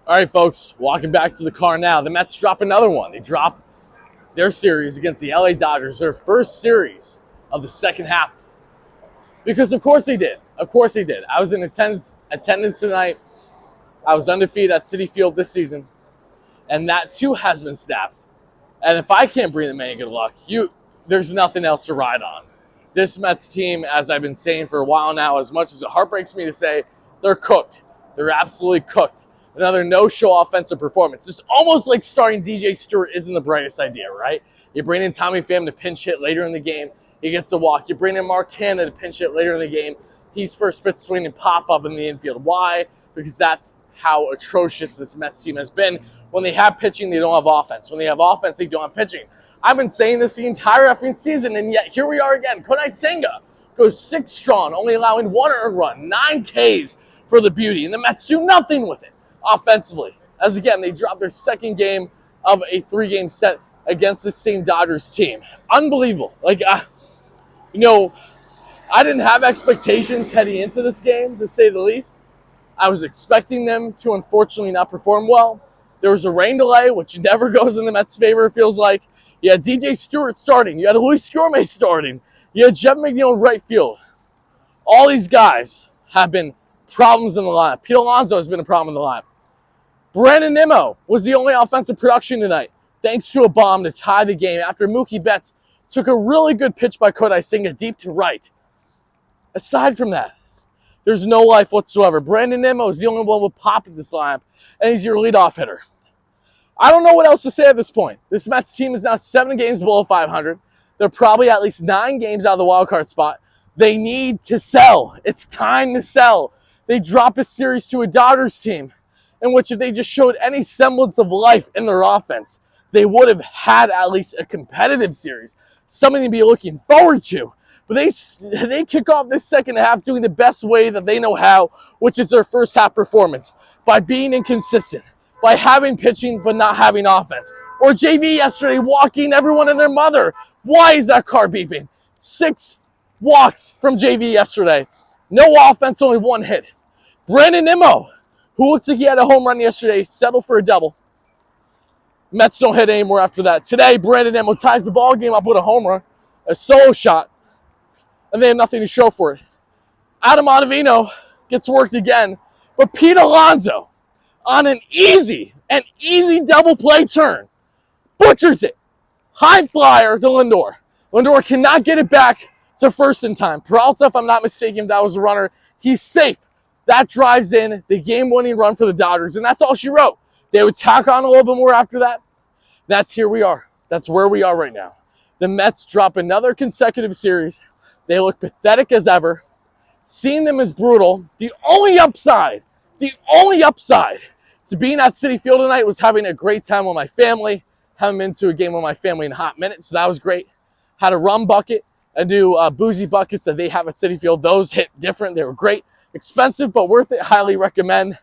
All right, folks, walking back to the car now. The Mets drop another one. They dropped their series against the LA Dodgers, their first series of the second half. Because of course they did. Of course they did. I was in attendance tonight. I was undefeated at Citi Field this season. And that too has been snapped. And if I can't bring them any good luck, there's nothing else to ride on. This Mets team, as I've been saying for a while now, as much as it heartbreaks me to say, they're cooked. They're absolutely cooked. Another no-show offensive performance. It's almost like starting DJ Stewart isn't the brightest idea, right? You bring in Tommy Pham to pinch hit later in the game. He gets a walk. You bring in Mark Canha to pinch hit later in the game. He's first pitch swing and pop up in the infield. Why? Because that's how atrocious this Mets team has been. When they have pitching, they don't have offense. When they have offense, they don't have pitching. I've been saying this the entire effing season, and yet here we are again. Kodai Senga goes 6 strong, only allowing 1 earned run, 9 Ks for the beauty, and the Mets do nothing with it offensively. As again, they dropped their second game of a 3-game set against the same Dodgers team. Unbelievable. I didn't have expectations heading into this game, to say the least. I was expecting them to unfortunately not perform well. There was a rain delay, which never goes in the Mets' favor, it feels like. You had DJ Stewart starting. You had Luis Gourmet starting. You had Jeff McNeil in right field. All these guys have been problems in the lineup. Pete Alonso has been a problem in the lineup. Brandon Nimmo was the only offensive production tonight, thanks to a bomb to tie the game after Mookie Betts took a really good pitch by Kodai Senga deep to right. Aside from that, there's no life whatsoever. Brandon Nimmo is the only one with pop in this lineup, and he's your leadoff hitter. I don't know what else to say at this point. This Mets team is now 7 games below 500. They're probably at least 9 games out of the wild card spot. They need to sell. It's time to sell. They drop a series to a Dodgers team in which if they just showed any semblance of life in their offense, they would have had at least a competitive series, something to be looking forward to. But they kick off this second half doing the best way that they know how, which is their first half performance, by being inconsistent, by having pitching but not having offense. Or JV yesterday walking everyone and their mother. Why is that car beeping? 6 walks from JV yesterday. No offense, only 1 hit. Brandon Nimmo, who looked like he had a home run yesterday, settled for a double. Mets don't hit anymore after that. Today, Brandon Nimmo ties the ball game up with a home run, a solo shot, and they have nothing to show for it. Adam Ottavino gets worked again, but Pete Alonso, on an easy double play turn, butchers it. High flyer to Lindor. Lindor cannot get it back to first in time. Peralta, if I'm not mistaken, that was the runner. He's safe. That drives in the game-winning run for the Dodgers, and that's all she wrote. They would tack on a little bit more after that. That's here we are. That's where we are right now. The Mets drop another consecutive series. They look pathetic as ever. Seeing them as brutal. The only upside to being at Citi Field tonight was having a great time with my family. Haven't been to a game with my family in a hot minute, so that was great. Had a rum bucket, a new boozy buckets that they have at Citi Field. Those hit different. They were great. Expensive, but worth it. Highly recommend.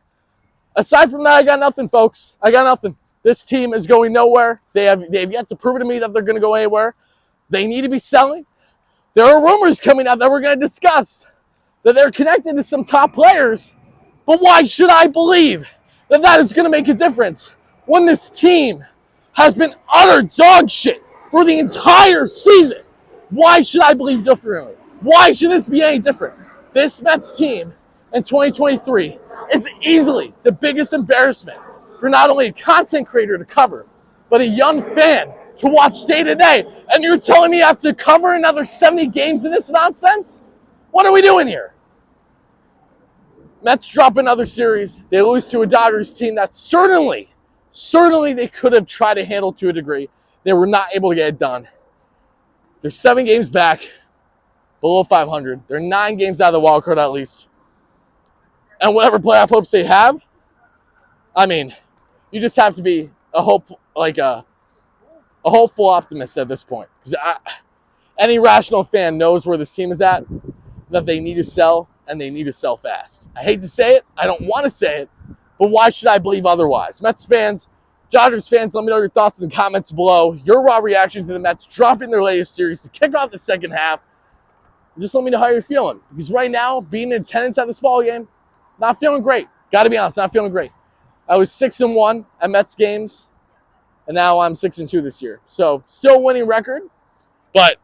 Aside from that, I got nothing, folks. I got nothing. This team is going nowhere. They have yet to prove to me that they're going to go anywhere. They need to be selling. There are rumors coming out that we're going to discuss that they're connected to some top players. But why should I believe that that is going to make a difference when this team has been utter dog shit for the entire season? Why should I believe differently? Why should this be any different? This Mets team in 2023 is easily the biggest embarrassment for not only a content creator to cover, but a young fan to watch day to day. And you're telling me I have to cover another 70 games of this nonsense? What are we doing here? Mets drop another series. They lose to a Dodgers team that certainly they could have tried to handle to a degree. They were not able to get it done. They're 7 games back, below 500. They're 9 games out of the wild card at least. And whatever playoff hopes they have, I mean, you just have to be a hopeful optimist at this point. Because any rational fan knows where this team is at, that they need to sell, and they need to sell fast. I hate to say it. I don't want to say it. But why should I believe otherwise? Mets fans, Dodgers fans, let me know your thoughts in the comments below. Your raw reaction to the Mets dropping their latest series to kick off the second half. Just let me know how you're feeling. Because right now, being in attendance at this ball game, not feeling great. Got to be honest, not feeling great. I was 6-1 at Mets games, and now I'm 6-2 this year. So still a winning record, but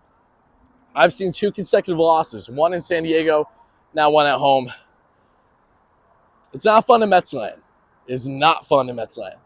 I've seen 2 consecutive losses, one in San Diego, now one at home. It's not fun in Mets land. It is not fun in Mets land.